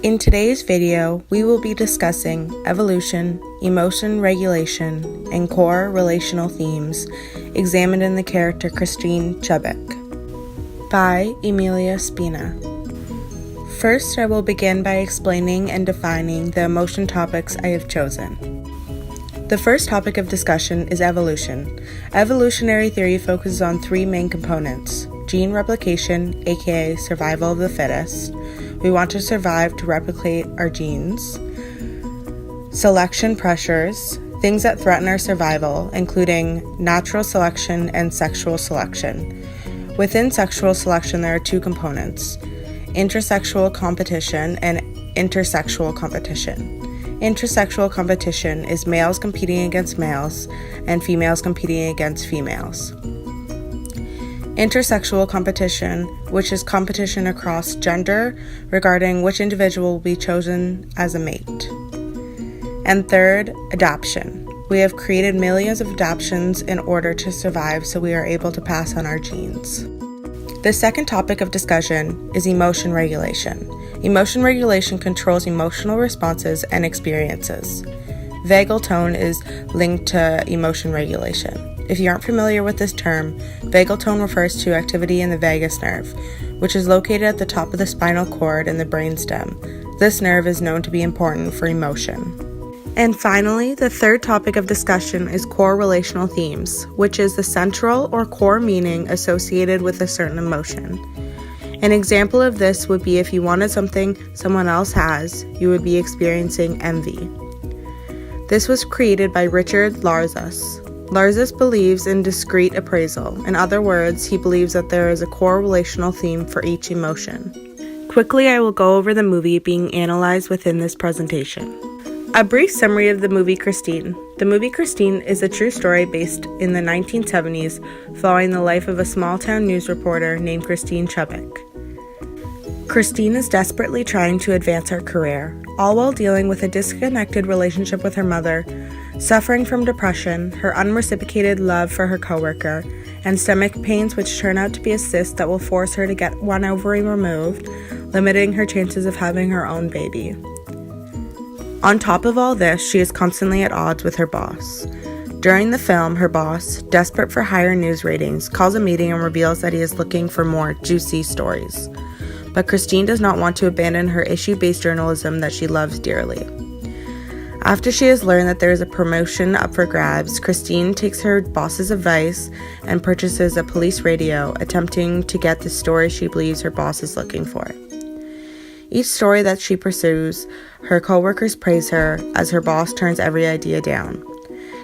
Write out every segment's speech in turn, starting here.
In today's video, we will be discussing evolution, emotion regulation, and core relational themes examined in the character Christine Chubbuck by Emilia Spina. First, I will begin by explaining and defining the emotion topics I have chosen. The first topic of discussion is evolution. Evolutionary theory focuses on three main components: gene replication, aka survival of the fittest. We want to survive to replicate our genes. Selection pressures, things that threaten our survival, including natural selection and sexual selection. Within sexual selection, there are two components: intersexual competition and intersexual competition. Intersexual competition is males competing against males and females competing against females. Intersexual competition, which is competition across gender regarding which individual will be chosen as a mate. And third, adaptation. We have created millions of adaptations in order to survive, so we are able to pass on our genes. The second topic of discussion is emotion regulation. Emotion regulation controls emotional responses and experiences. Vagal tone is linked to emotion regulation. If you aren't familiar with this term, vagal tone refers to activity in the vagus nerve, which is located at the top of the spinal cord in the brainstem. This nerve is known to be important for emotion. And finally, the third topic of discussion is core relational themes, which is the central or core meaning associated with a certain emotion. An example of this would be if you wanted something someone else has, you would be experiencing envy. This was created by Richard Larzus. Larzus believes in discrete appraisal. In other words, he believes that there is a core relational theme for each emotion. Quickly, I will go over the movie being analyzed within this presentation. A brief summary of the movie Christine. The movie Christine is a true story based in the 1970s following the life of a small-town news reporter named Christine Chubbuck. Christine is desperately trying to advance her career, all while dealing with a disconnected relationship with her mother, suffering from depression, her unreciprocated love for her coworker, and stomach pains which turn out to be a cyst that will force her to get one ovary removed, limiting her chances of having her own baby. On top of all this, she is constantly at odds with her boss. During the film, her boss, desperate for higher news ratings, calls a meeting and reveals that he is looking for more juicy stories. But Christine does not want to abandon her issue-based journalism that she loves dearly. After she has learned that there is a promotion up for grabs, Christine takes her boss's advice and purchases a police radio, attempting to get the story she believes her boss is looking for. Each story that she pursues, her coworkers praise her as her boss turns every idea down,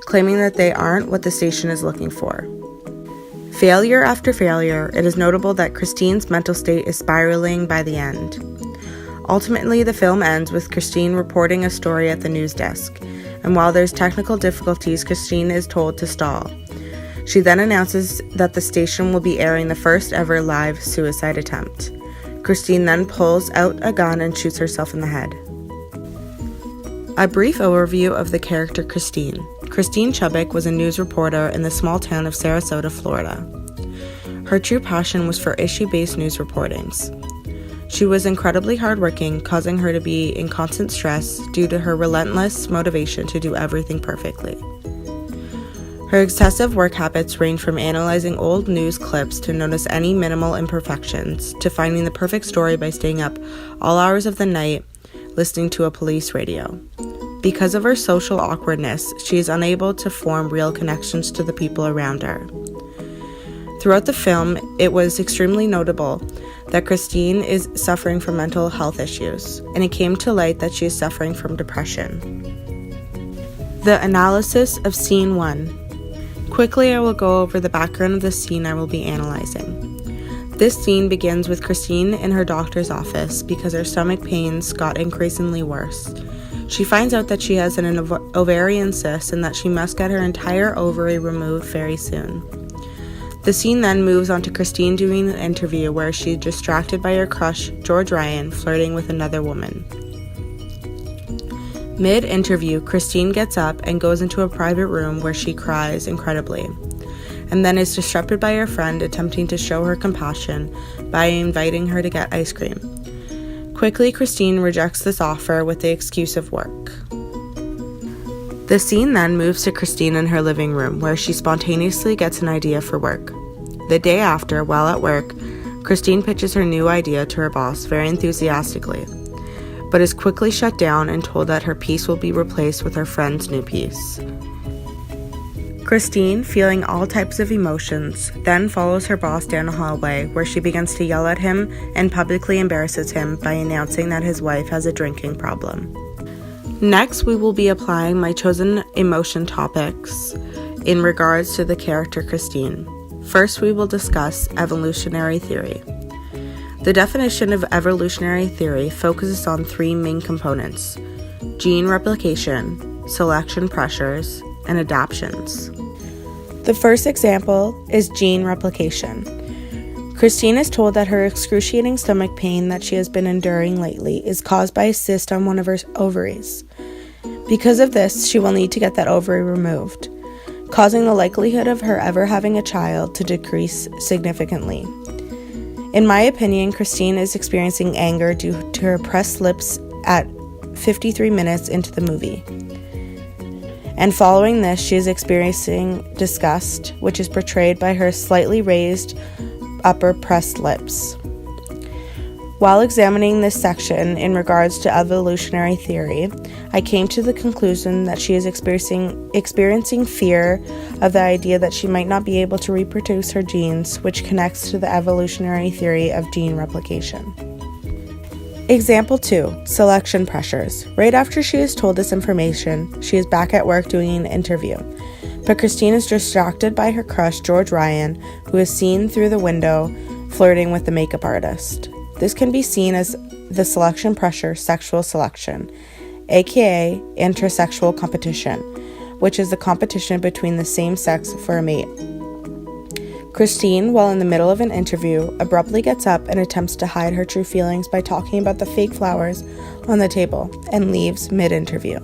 claiming that they aren't what the station is looking for. Failure after failure, it is notable that Christine's mental state is spiraling by the end. Ultimately, the film ends with Christine reporting a story at the news desk, and while there's technical difficulties, Christine is told to stall. She then announces that the station will be airing the first ever live suicide attempt. Christine then pulls out a gun and shoots herself in the head. A brief overview of the character Christine. Christine Chubbuck was a news reporter in the small town of Sarasota, Florida. Her true passion was for issue-based news reportings. She was incredibly hardworking, causing her to be in constant stress due to her relentless motivation to do everything perfectly. Her excessive work habits range from analyzing old news clips to notice any minimal imperfections, to finding the perfect story by staying up all hours of the night listening to a police radio. Because of her social awkwardness, she is unable to form real connections to the people around her. Throughout the film, it was extremely notable that Christine is suffering from mental health issues, and it came to light that she is suffering from depression. The analysis of Scene 1. Quickly, I will go over the background of the scene I will be analyzing. This scene begins with Christine in her doctor's office because her stomach pains got increasingly worse. She finds out that she has an ovarian cyst and that she must get her entire ovary removed very soon. The scene then moves on to Christine doing an interview where she's distracted by her crush, George Ryan, flirting with another woman. Mid-interview, Christine gets up and goes into a private room where she cries incredibly, and then is disrupted by her friend attempting to show her compassion by inviting her to get ice cream. Quickly, Christine rejects this offer with the excuse of work. The scene then moves to Christine in her living room, where she spontaneously gets an idea for work. The day after, while at work, Christine pitches her new idea to her boss very enthusiastically, but is quickly shut down and told that her piece will be replaced with her friend's new piece. Christine, feeling all types of emotions, then follows her boss down a hallway where she begins to yell at him and publicly embarrasses him by announcing that his wife has a drinking problem. Next, we will be applying my chosen emotion topics in regards to the character Christine. First, we will discuss evolutionary theory. The definition of evolutionary theory focuses on three main components: gene replication, selection pressures, and adaptations. The first example is gene replication. Christine is told that her excruciating stomach pain that she has been enduring lately is caused by a cyst on one of her ovaries. Because of this, she will need to get that ovary removed, causing the likelihood of her ever having a child to decrease significantly. In my opinion, Christine is experiencing anger due to her pressed lips at 53 minutes into the movie. And following this, she is experiencing disgust, which is portrayed by her slightly raised upper pressed lips. While examining this section in regards to evolutionary theory, I came to the conclusion that she is experiencing fear of the idea that she might not be able to reproduce her genes, which connects to the evolutionary theory of gene replication. Example 2, selection pressures. Right after she is told this information, she is back at work doing an interview. But Christine is distracted by her crush, George Ryan, who is seen through the window flirting with the makeup artist. This can be seen as the selection pressure sexual selection, aka intersexual competition, which is the competition between the same sex for a mate. Christine, while in the middle of an interview, abruptly gets up and attempts to hide her true feelings by talking about the fake flowers on the table and leaves mid-interview.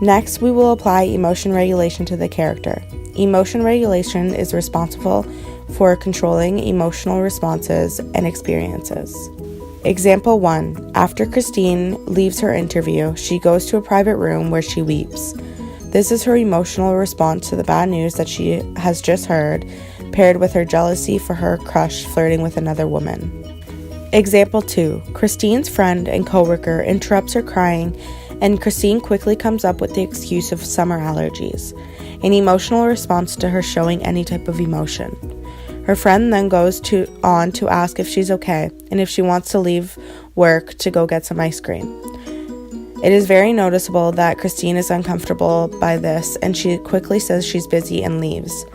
Next, we will apply emotion regulation to the character. Emotion regulation is responsible for controlling emotional responses and experiences. Example 1. After Christine leaves her interview, she goes to a private room where she weeps. This is her emotional response to the bad news that she has just heard, paired with her jealousy for her crush flirting with another woman. Example 2. Christine's friend and coworker interrupts her crying, and Christine quickly comes up with the excuse of summer allergies, an emotional response to her showing any type of emotion. Her friend then goes on to ask if she's okay and if she wants to leave work to go get some ice cream. It is very noticeable that Christine is uncomfortable by this, and she quickly says she's busy and leaves.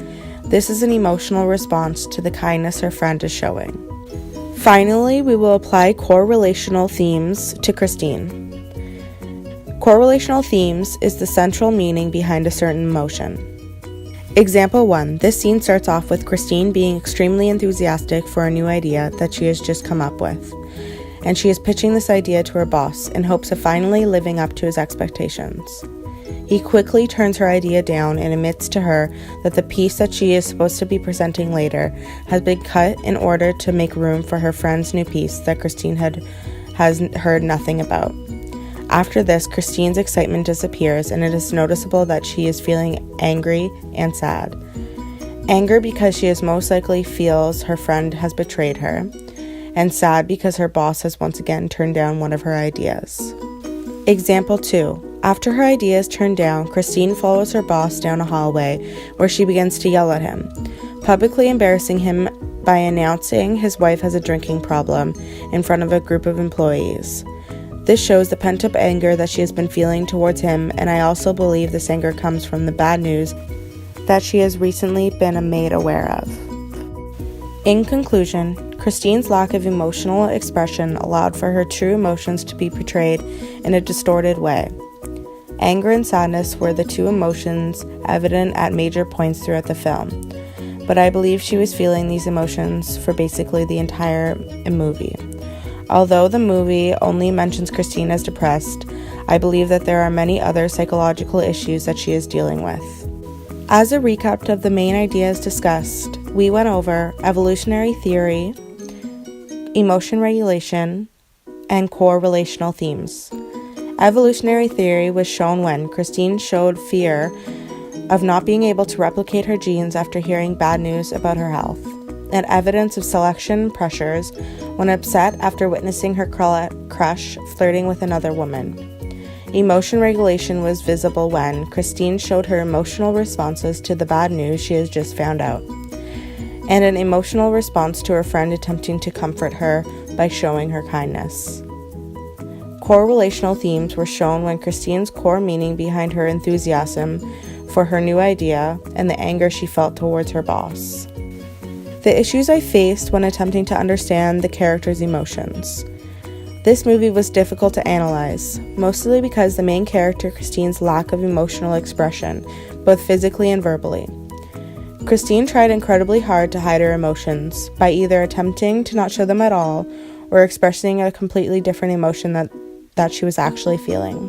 This is an emotional response to the kindness her friend is showing. Finally, we will apply core relational themes to Christine. Core relational themes is the central meaning behind a certain emotion. Example 1. This scene starts off with Christine being extremely enthusiastic for a new idea that she has just come up with, and she is pitching this idea to her boss in hopes of finally living up to his expectations. He quickly turns her idea down and admits to her that the piece that she is supposed to be presenting later has been cut in order to make room for her friend's new piece that Christine has heard nothing about. After this, Christine's excitement disappears, and it is noticeable that she is feeling angry and sad. Anger because she is most likely feels her friend has betrayed her, and sad because her boss has once again turned down one of her ideas. Example 2. After her idea is turned down, Christine follows her boss down a hallway where she begins to yell at him, publicly embarrassing him by announcing his wife has a drinking problem in front of a group of employees. This shows the pent-up anger that she has been feeling towards him, and I also believe this anger comes from the bad news that she has recently been made aware of. In conclusion, Christine's lack of emotional expression allowed for her true emotions to be portrayed in a distorted way. Anger and sadness were the two emotions evident at major points throughout the film, but I believe she was feeling these emotions for basically the entire movie. Although the movie only mentions Christine as depressed, I believe that there are many other psychological issues that she is dealing with. As a recap of the main ideas discussed, we went over evolutionary theory, emotion regulation, and core relational themes. Evolutionary theory was shown when Christine showed fear of not being able to replicate her genes after hearing bad news about her health, and evidence of selection pressures when upset after witnessing her crush flirting with another woman. Emotion regulation was visible when Christine showed her emotional responses to the bad news she has just found out, and an emotional response to her friend attempting to comfort her by showing her kindness. Core relational themes were shown when Christine's core meaning behind her enthusiasm for her new idea and the anger she felt towards her boss. The issues I faced when attempting to understand the character's emotions. This movie was difficult to analyze, mostly because the main character Christine's lack of emotional expression, both physically and verbally. Christine tried incredibly hard to hide her emotions by either attempting to not show them at all or expressing a completely different emotion that she was actually feeling.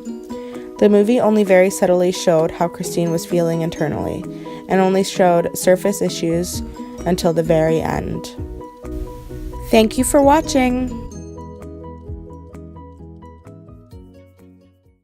The movie only very subtly showed how Christine was feeling internally, and only showed surface issues until the very end. Thank you for watching!